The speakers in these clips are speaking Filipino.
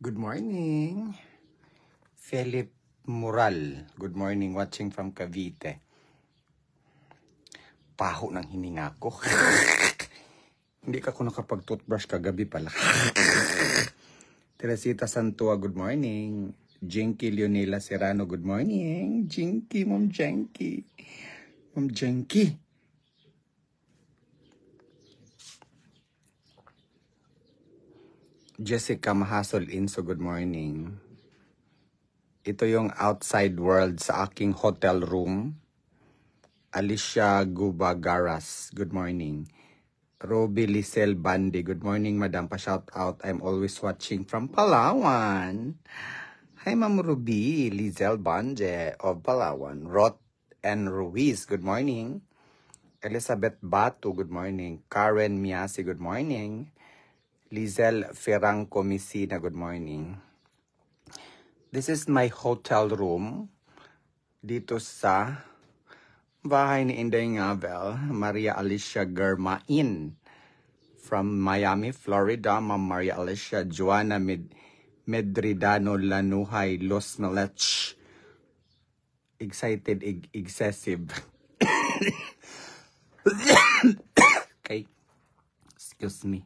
Good morning. Philip Mural. Good morning, watching from Cavite. Paho ng hininga ko. Hindi ka ko nakapag-toothbrush kagabi pala. Teresita Santua, good morning. Jinky Leonela Serrano, good morning. Jinky, Mom Jinky. Mom Jinky. Jessica Mahasol Inso, good morning. Ito yung outside world sa aking hotel room. Alicia Gubagaras, good morning. Roby Lisel Bandi, good morning, madam. Pa-shout out, I'm always watching from Palawan. Hi, Ma'am Ruby Lisel Bande of Palawan. Roth and Ruiz, good morning. Elizabeth Batu, good morning. Karen Miasi, good morning. Lizel Ferranco Misina, good morning. This is my hotel room dito sa bahay ni Inday Ngavel, Maria Alicia Germain from Miami, Florida. Ma'am Maria Alicia Joanna Medridano Lanuhay Los Melech. Excited, excessive. Okay. Excuse me.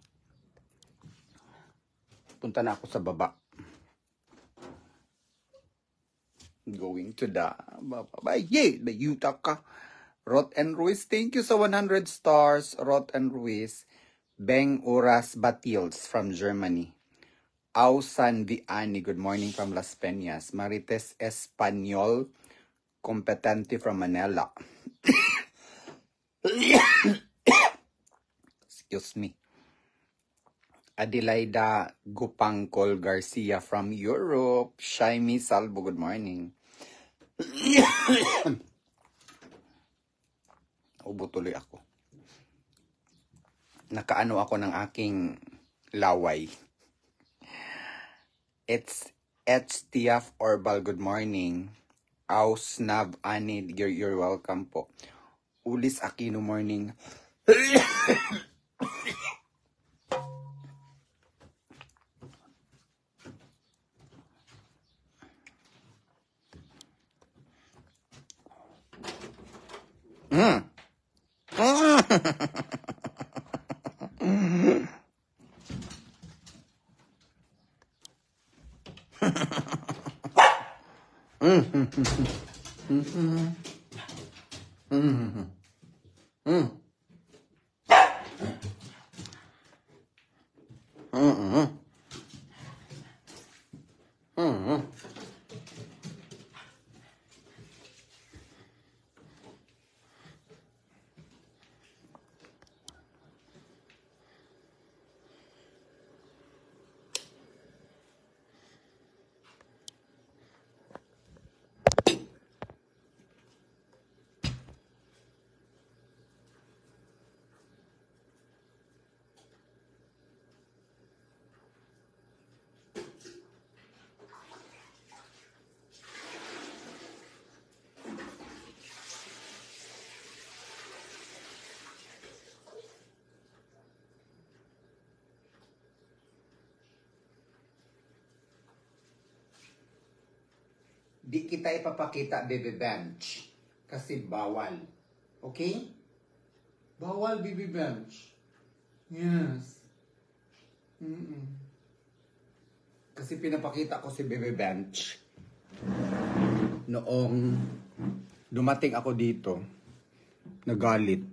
Punta na ako sa baba. Going to the baba. Yay! The Utah. Roth and Ruiz, thank you sa 100 stars. Roth and Ruiz. Beng Uras Batils from Germany. Ausan Viani, good morning from Las Peñas. Marites Espanyol, Competente from Manila. Excuse me. Adelaida Gupangkol Garcia from Europe. Shaimi Salvo, good morning. Ubo tuloy ako. Nakaano ako ng aking laway. It's HTF Orbal, good morning. Ausnav Ani, you're welcome po. Ulis Aquino, morning. Di kita ipapakita, baby bench. Kasi bawal. Okay? Bawal, baby bench. Yes. Kasi pinapakita ko si baby bench. Noong dumating ako dito, nagalit.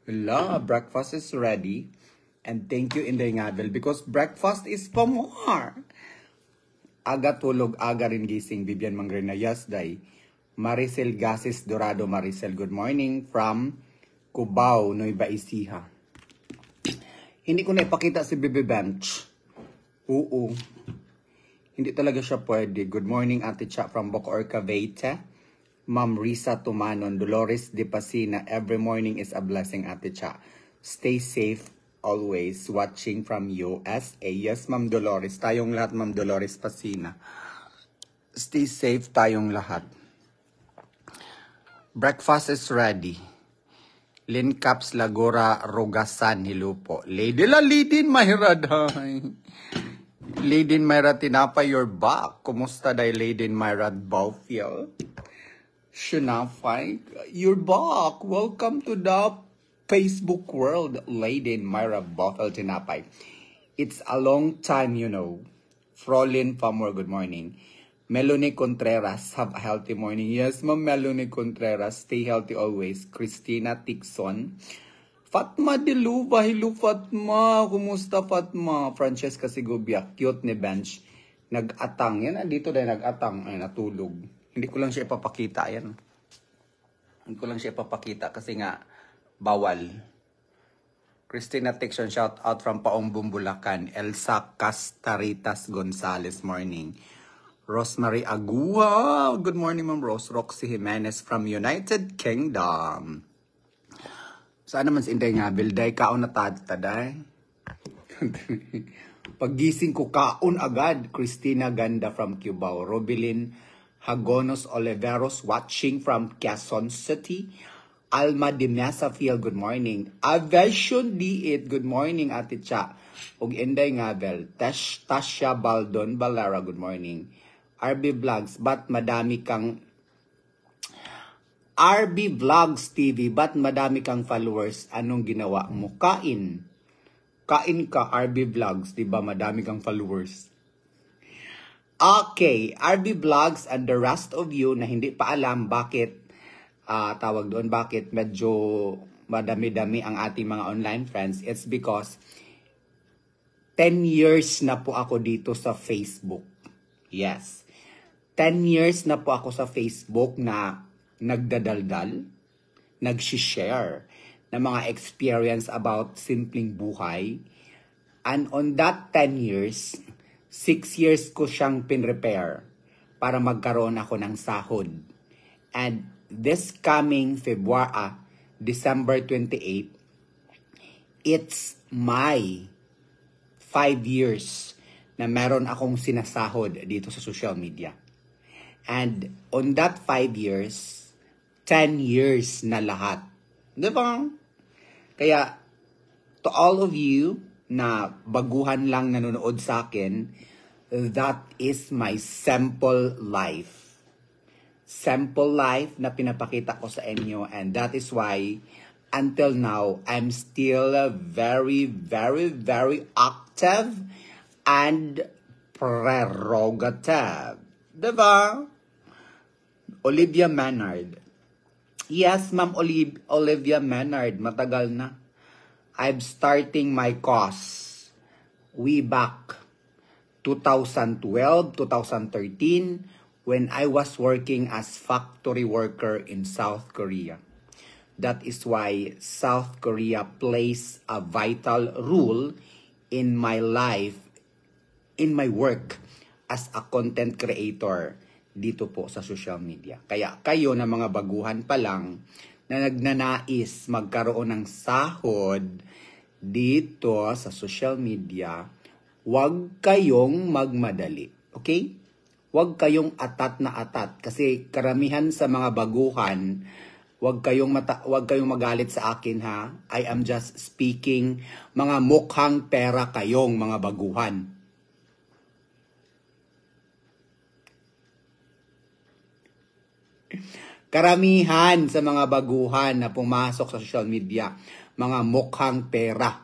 Hello, breakfast is ready. And thank you, Inday Ngavel, because breakfast is for more. Aga tulog, aga rin gising. Vivian Mangrena, yes, day. Maricel Gasis Dorado, Maricel, good morning from Cubao, Nueva Ecija. Hindi ko na ipakita si Baby Bench. Oo. Hindi talaga siya pwede. Good morning, Ate Cha from Bacoor, Cavite. Ma'am Risa Tumanon, Dolores De Pasina. Every morning is a blessing, Ate Cha. Stay safe. Always watching from USA. Yes, Ma'am Dolores. Tayong lahat, Ma'am Dolores Pasina. Stay safe tayong lahat. Breakfast is ready. Lynn Caps Lagora Rogasan, hello po. Lady Lalidin Mahiraday. Lady Myra Tinapay, you're back. Kumusta day, Lady Myra Baufil? Shinafay, you're back. Welcome to the Facebook world, Lady Myra Baufil Tinapay. It's a long time, you know. Frolin Famor, good morning. Melanie Contreras, have a healthy morning. Yes, Ma'am Melanie Contreras, stay healthy always. Christina Tixon. Fatma Diluva, hello Fatma. Kumusta Fatma? Francesca Sigubia, cute ni Bench. Nag-atang. Yan, dito dahil nag-atang. Ay, natulog. Hindi ko lang siya ipapakita. Yan. Hindi ko lang siya ipapakita kasi nga, bawal. Christina Tixon, shout out from Paumbong, Bulacan. Elsa Castaritas Gonzales, morning. Rosemary Agua, good morning Ma'am Rose. Roxy Jimenez from United Kingdom. Saan naman si Inday nga, Bilday, kaon na taday. Paggising ko, kaon agad. Christina Ganda from Cubao. Robilin Hagonos Oliveros watching from Quezon City. Alma de Mesafiel, good morning. Aversion Diit, good morning Ate Cha. Og Inday nga, Bel. Tasha Baldon Balara, good morning. RB Vlogs, ba't madami kang RB Vlogs TV, ba't madami kang followers? Anong ginawa mo? Kain. Kain ka, RB Vlogs, diba? Madami kang followers. Okay, RB Vlogs and the rest of you na hindi pa alam bakit, tawag doon, bakit medyo madami-dami ang ating mga online friends, it's because 10 years na po ako dito sa Facebook. Yes. 10 years na po ako sa Facebook na nagdadaldal, nag-share ng mga experience about simpleng buhay. And on that 10 years, 6 years ko siyang pinrepair para magkaroon ako ng sahod. And this coming December 28, it's my 5 years na meron akong sinasahod dito sa social media. And on that 5 years, 10 years na lahat. Diba? Kaya, to all of you na baguhan lang nanonood sa akin, that is my simple life. Simple life na pinapakita ko sa inyo. And that is why, until now, I'm still very, very, very active and prerogative. Diba? Olivia Manard. Yes, Ma'am Olivia Manard. Matagal na. I'm starting my cause way back 2012, 2013 when I was working as factory worker in South Korea. That is why South Korea plays a vital role in my life, in my work as a content creator dito po sa social media. Kaya kayo na mga baguhan pa lang na nagnanais magkaroon ng sahod dito sa social media, huwag kayong magmadali. Okay? Huwag kayong atat na atat. Kasi karamihan sa mga baguhan, huwag kayong magalit sa akin ha. I am just speaking, mga mukhang pera kayong mga baguhan. Karamihan sa mga baguhan na pumasok sa social media, mga mukhang pera.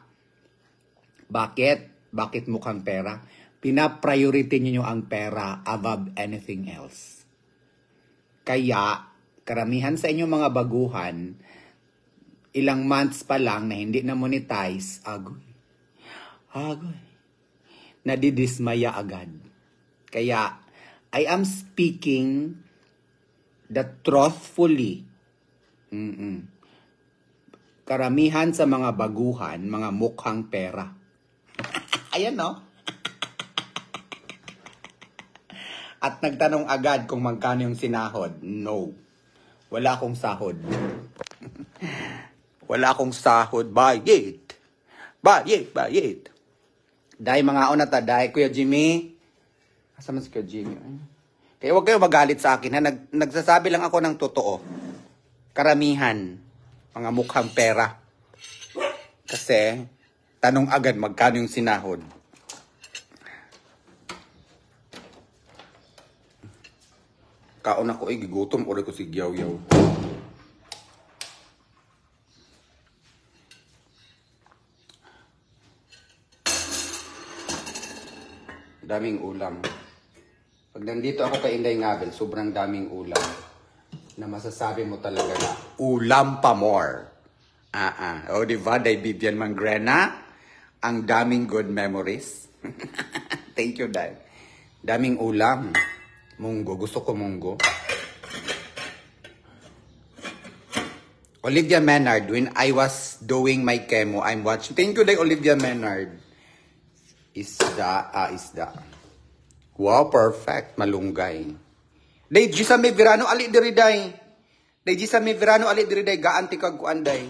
Bakit? Bakit mukhang pera? Pina-priority niyo ang pera above anything else. Kaya, karamihan sa inyong mga baguhan, ilang months pa lang na hindi na monetize, agoy, nadidismaya agad. Kaya, I am speaking that truthfully, karamihan sa mga baguhan, mga mukhang pera. Ayan, no? At nagtanong agad kung magkano yung sinahod. No. Wala akong sahod. Wala akong sahod. Bayit. Dahil mga una ta, dahil Kuya Jimmy. Asa man si Kuya Jimmy? Kaya huwag kayo magalit sa akin. Ha? Nagsasabi lang ako ng totoo. Karamihan. Mga mukhang pera. Kasi, tanong agad magkano yung sinahod. Kaon ako gigutom ore ko si Gyaw-Yaw. Daming ulam. Pag nandito ako kay Inday Ngabel, sobrang daming ulam. Na masasabi mo talaga na ulam pa more. O diba, Day Vivian Mangrena? Ang daming good memories. Thank you, Day. Daming ulam. Munggo. Gusto ko munggo. Olivia Menard, when I was doing my chemo, I'm watching. Thank you, Day Olivia Menard. Isda. Wow, perfect. Malunggay. Day, Gisa may Verano, ali diri, Day. Day, Gisa may Verano, ali diri, Day. Gaanti kag kuan, Day.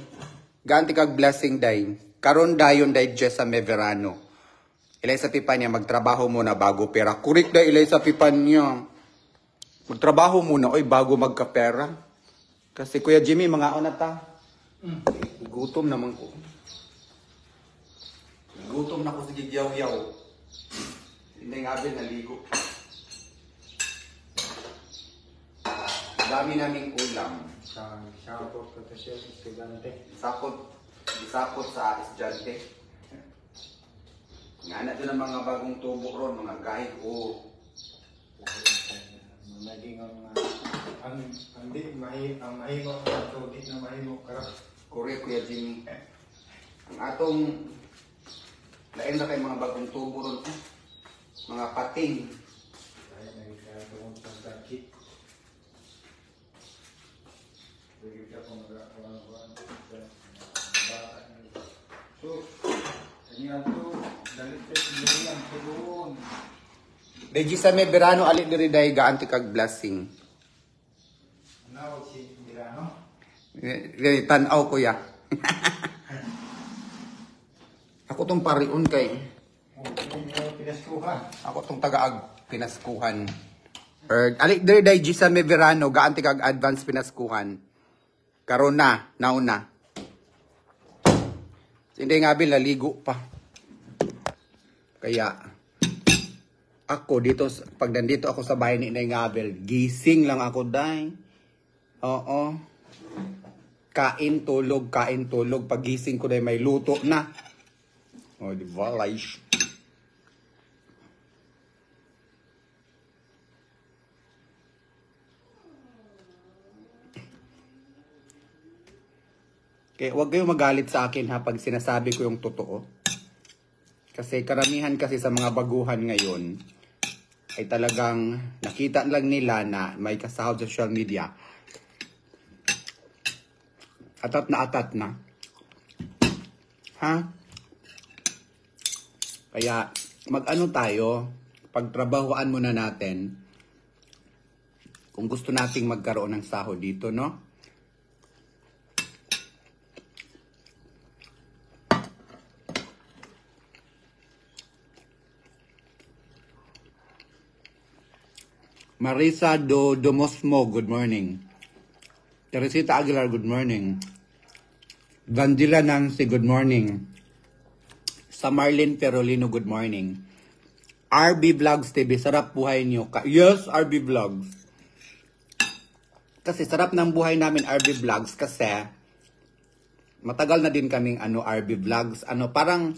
Gaanti kag blessing, Day. Karon dayon, Day, Gisa may Verano. Ilay sa pipan niya, magtrabaho muna bago pera. Kurik, Day, ilay sa pipan niya. Magtrabaho muna, oy, bago magkapera. Kasi Kuya Jimmy, mga ona ta. Gutom naman ko. Gutom na ko sa Gyaw-Yaw. Hindi nga abin, naligo. Dami naming ulam. Shoutout ko to siya, estudyante. Isakot sa estudyante. Nga na doon ang mga bagong tubo ron, mga gahit o. Naging ang mahimo ato, di na mahimo karap. Correct, Kuya Jimmy. Ang atong lain na kay mga bagong tubo ron. Mga pating. Kaya nagkakaroon sa sakit. Pwede ka kung magkakaroon. So, kanya to, dalit sa sinuriyan, tulungan. Deji sa may Verano, alit diri day gaanti kag blessing. Ano, si Mirano? Tanaw ko ya. Ako tong pariun kay. Pinaskuhan. Ako tong tagaag pinaskuhan. Alit diri day Deji sa may Verano, gaanti kag advance pinaskuhan. Karon na, nauna. Hindi nga laligo pa. Kaya ako dito, pag nandito ako sa bahay ni Inay Ngabel, gising lang ako, Day. Oo. Kain, tulog. Pag gising ko, Day, may luto na. O, di ba, Laish? Kaya huwag kayong magalit sa akin, ha, pag sinasabi ko yung totoo. Kasi karamihan kasi sa mga baguhan ngayon, ay talagang nakita lang nila na may kasahod sa social media. Atat na. Ha? Kaya mag-ano tayo, pagtrabahuan muna natin kung gusto nating magkaroon ng sahod dito, no? Marisa Domosmo, good morning. Teresita Aguilar, good morning. Vandila Nancy, good morning. Samarlin Perolino, good morning. RB Vlogs TV, sarap buhay niyo. Yes, RB Vlogs. Kasi sarap ng buhay namin, RB Vlogs, kasi matagal na din kaming RB Vlogs. Parang,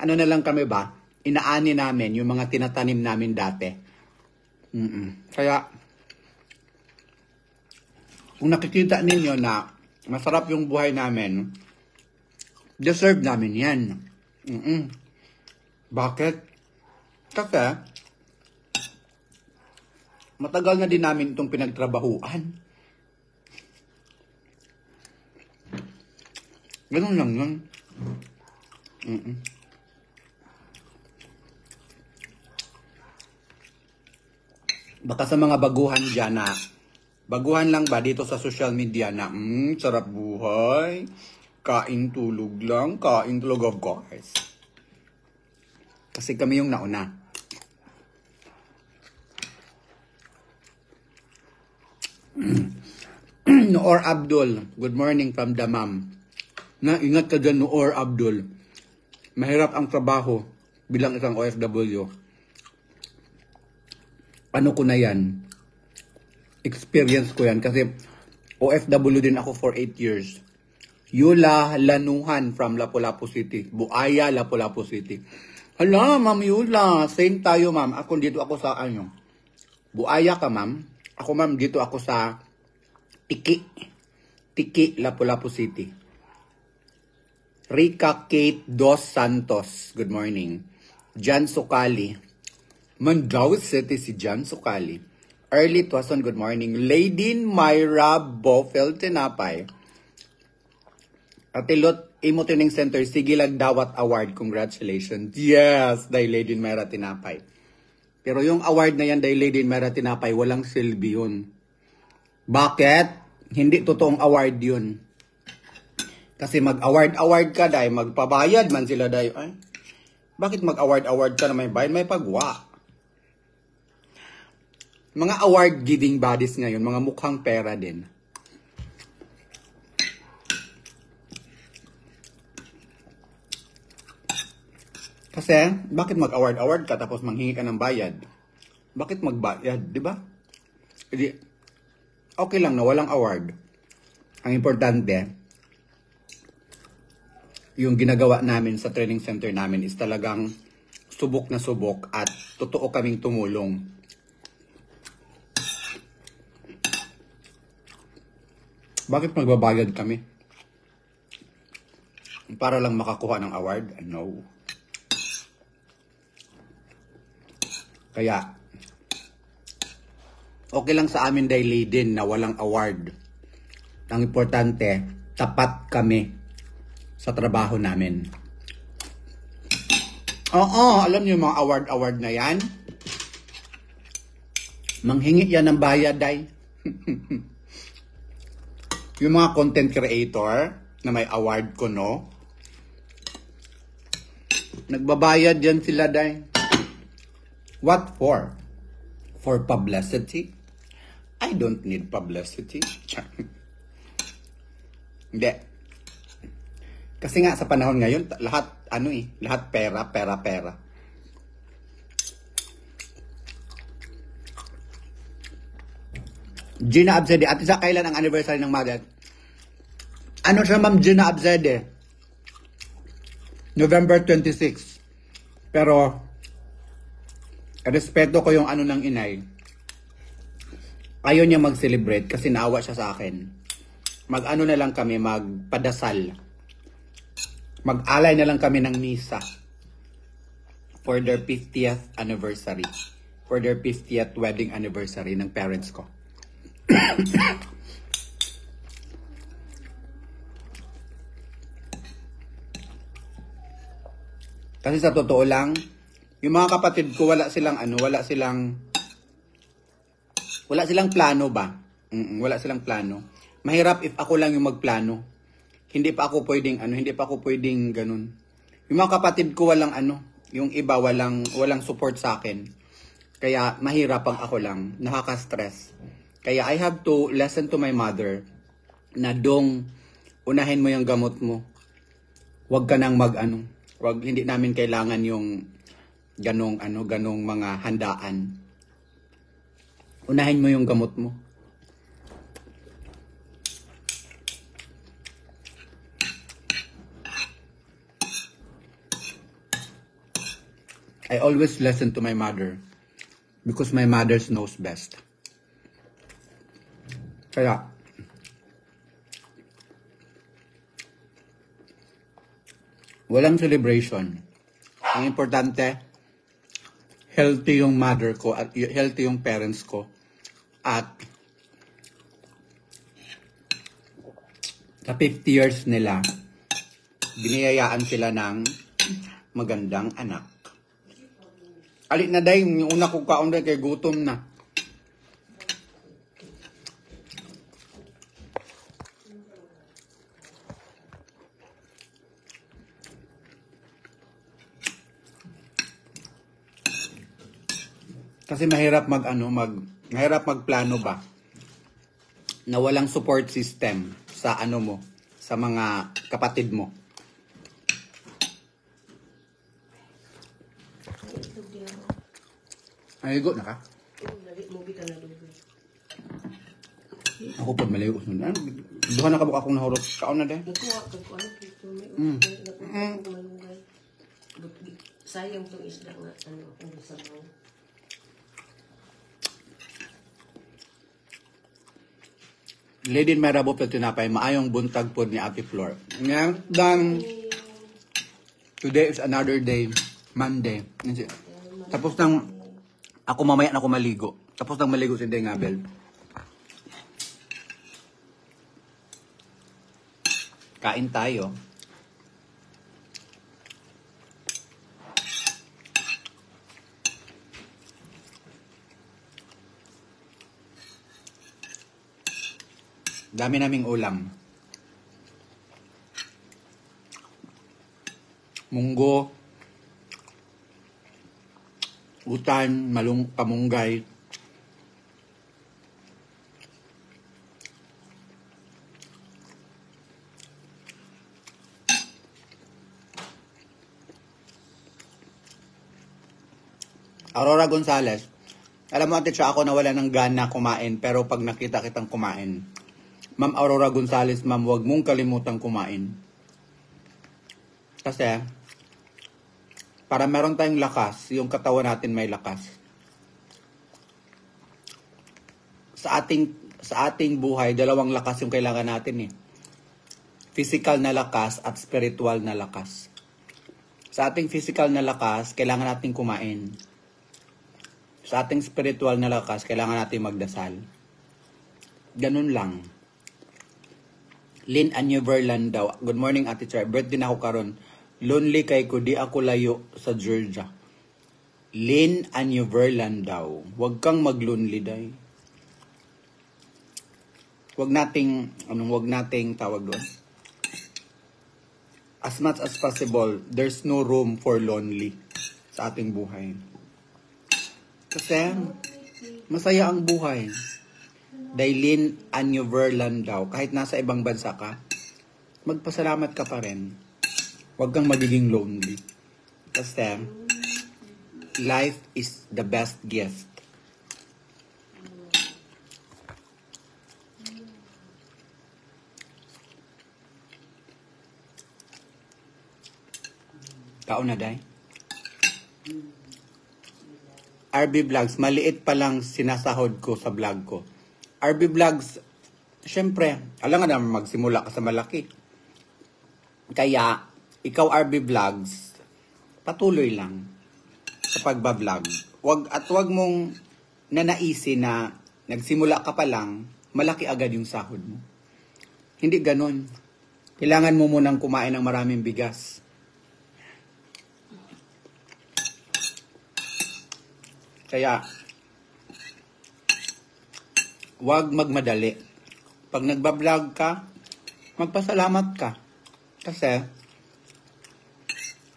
na lang kami ba? Inaani namin yung mga tinatanim namin dati. Kaya, kung nakikita ninyo na masarap yung buhay namin, deserve namin yan. Bakit? Kasi, matagal na din namin itong pinagtrabahuan. Ganun lang yun. Baka sa mga baguhan dyan na, baguhan lang ba dito sa social media na, sarap buhay, kain tulog lang, kain tulog of course. Kasi kami yung nauna. Noor Abdul, good morning from Damam. Ingat ka dyan, Noor Abdul. Mahirap ang trabaho bilang isang OFW. Ano ko na yan? Experience ko yan kasi OFW din ako for 8 years. Yula Lanuhan from Lapu-Lapu City. Buaya, Lapu-Lapu City. Hala, Ma'am Yula. Same tayo, ma'am. Ako dito ako sa ano. Buaya ka, ma'am. Ako, ma'am, dito ako sa Tiki, Lapu-Lapu City. Rica Kate Dos Santos. Good morning. Jan Sukali. Mandaue City si Jan Sukali. Early Tuason, good morning. Lady Myra Bofel Tinapay. Atilot Imo Training Center, Sigilag Dawat Award. Congratulations. Yes, dahil Lady Myra Tinapay. Pero yung award na yan dahil Lady Myra Tinapay, walang silbi yun. Bakit? Hindi totoong award yun. Kasi mag-award ka dahil magpabayad man sila dahil. Ay, bakit mag-award ka na may bayad? May pagwa. Mga award-giving bodies ngayon, mga mukhang pera din. Kasi, bakit mag-award ka tapos manghingi ka ng bayad? Bakit magbayad, di ba? Okay lang na walang award. Ang importante, yung ginagawa namin sa training center namin is talagang subok na subok at totoo kaming tumulong. Bakit magbabayad kami? Para lang makakuha ng award? No. Kaya, okay lang sa amin dahil din na walang award. Ang importante, tapat kami sa trabaho namin. Oo, alam niyo yung mga award na yan? Manghingi yan ng bayad, day. Yung mga content creator na may award ko, no? Nagbabayad yan sila, day. What for? For publicity? I don't need publicity. Hindi. Kasi nga sa panahon ngayon, lahat pera. Gina Abzede. At isa kailan ang anniversary ng mother? Ano siya, Ma'am Gina Abzede? November 26. Pero, respeto ko yung ano ng inay. Ayaw niya mag-celebrate kasi naawa siya sa akin. Mag-ano na lang kami, magpadasal. Mag-alay na lang kami ng misa. For their 50th anniversary. For their 50th wedding anniversary ng parents ko. Kasi sa totoo lang, yung mga kapatid ko wala silang plano ba? Wala silang plano. Mahirap if ako lang yung magplano. Hindi pa ako pwedeng ganun. Yung mga kapatid ko walang yung iba walang support sa akin. Kaya mahirap pag ako lang, nakaka-stress. Kaya I have to listen to my mother na unahin mo yung gamot mo. Huwag ka nang hindi namin kailangan yung ganong mga handaan. Unahin mo yung gamot mo. I always listen to my mother because my mother knows best. Kaya, walang celebration. Ang importante, healthy yung mother ko at healthy yung parents ko. At sa 50 years nila, biniyayaan sila ng magandang anak. Alit na day, yung una kong kaon day kay gutom na. Kasi mahirap magplano ba na walang support system sa sa mga kapatid mo. Ay, go na ka? Ako po maligo ko sunod. Duha na kabuk akong nahurot. Kaon na deh. Nakuha ko ano dito may nakuha ko malunggay. Sayang tong isda nga ano ang sabaw. Lady in Marabo pero tinapay, maayong buntag po ni Ate Flor. Ngayon, today is another day, Monday. Tapos nang, ako mamaya na ako maligo. Tapos nang maligo si Deng Abel. Kain tayo. Dami naming ulam. Munggo, utan, pamunggay. Aurora Gonzalez. Alam mo, ate, siya ako nawala ng gana kumain, pero pag nakita kitang kumain, Ma'am Aurora Gonzalez, ma'am, huwag mong kalimutang kumain. Kasi, para meron tayong lakas, yung katawan natin may lakas. Sa ating buhay, dalawang lakas yung kailangan natin eh. Physical na lakas at spiritual na lakas. Sa ating physical na lakas, kailangan natin kumain. Sa ating spiritual na lakas, kailangan natin magdasal. Ganun lang. Lynn Anneverland daw. Good morning, Ate Char. Birthday na ako karon. Lonely kay ko, di ako layo sa Georgia. Lynn Anneverland daw. Huwag kang mag-lonely, day. Huwag nating tawag doon. As much as possible, there's no room for lonely sa ating buhay. Kasi, masaya ang buhay. Dailin Anneverland daw, kahit nasa ibang bansa ka, magpasalamat ka pa rin. Huwag kang magiging lonely. Kasi, life is the best gift. Kaon na, day. RB Vlogs, maliit pa lang sinasahod ko sa vlog ko. RB Vlogs, syempre, alam nga naman magsimula ka sa malaki. Kaya, ikaw RB Vlogs, patuloy lang sa pagbablog. Wag mong nanaisin na nagsimula ka pa lang, malaki agad yung sahod mo. Hindi ganon. Kailangan mo munang kumain ng maraming bigas. Kaya, huwag magmadali. Pag nagbablog ka, magpasalamat ka. Kasi,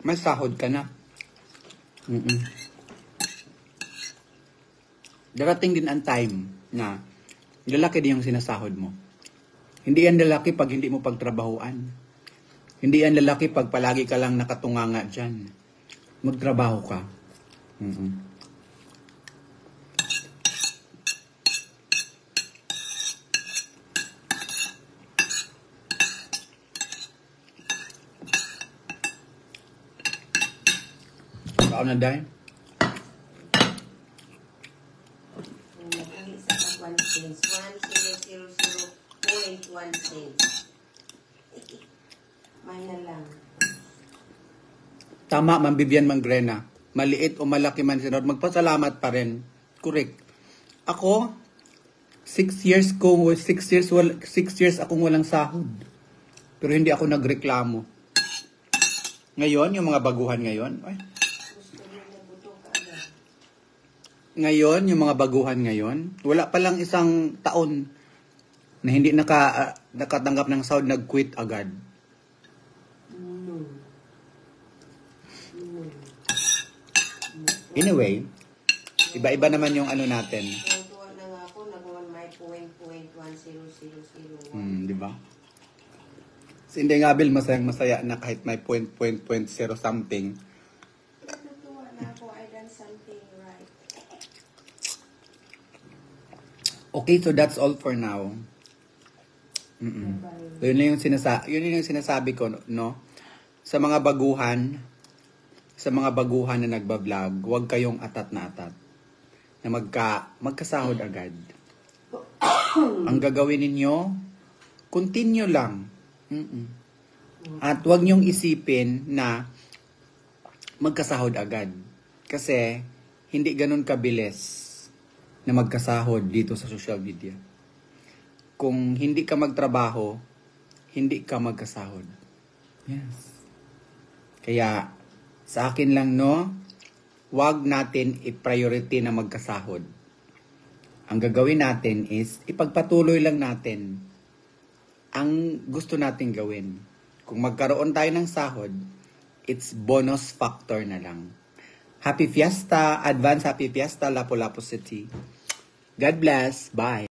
may sahod ka na. Darating din ang time na lalaki din yung sinasahod mo. Hindi yan lalaki pag hindi mo pagtrabahuan. Hindi yan lalaki pag palagi ka lang nakatunganga dyan. Magtrabaho ka. Kaon na dahil? Nag-alit sa pag 1 cents. 1,000.1 cents. Mahal lang. Tama, Ma'am Vivian Mangrena. Maliit o malaki man sinod, magpasalamat pa rin. Correct. Ako, 6 years akong walang sahod. Pero hindi ako nagreklamo. Ngayon, yung mga baguhan ngayon, yung mga baguhan ngayon, wala pa lang isang taon na hindi nakatanggap ng sahod, nag-quit agad. Anyway, iba-iba naman yung ano natin. Tuwa na nga ako, nagawan may 0.10001. Di ba? Si Inday Ngabel, masayang-masaya na kahit may .0 something. Natutuwa na ako, I done something right. Okay, so that's all for now. Yun na yung sinasabi ko, no? Sa mga baguhan na nagba-vlog, huwag kayong atat na atat na magkasahod agad. Ang gagawin ninyo, continue lang. At huwag niyong isipin na magkasahod agad. Kasi hindi ganun kabilis na magkasahod dito sa social media. Kung hindi ka magtrabaho, hindi ka magkasahod. Yes. Kaya, sa akin lang, no, wag natin i-priority na magkasahod. Ang gagawin natin is, ipagpatuloy lang natin ang gusto natin gawin. Kung magkaroon tayo ng sahod, it's bonus factor na lang. Happy Fiesta! Advance Happy Fiesta, Lapu-Lapu City. God bless. Bye.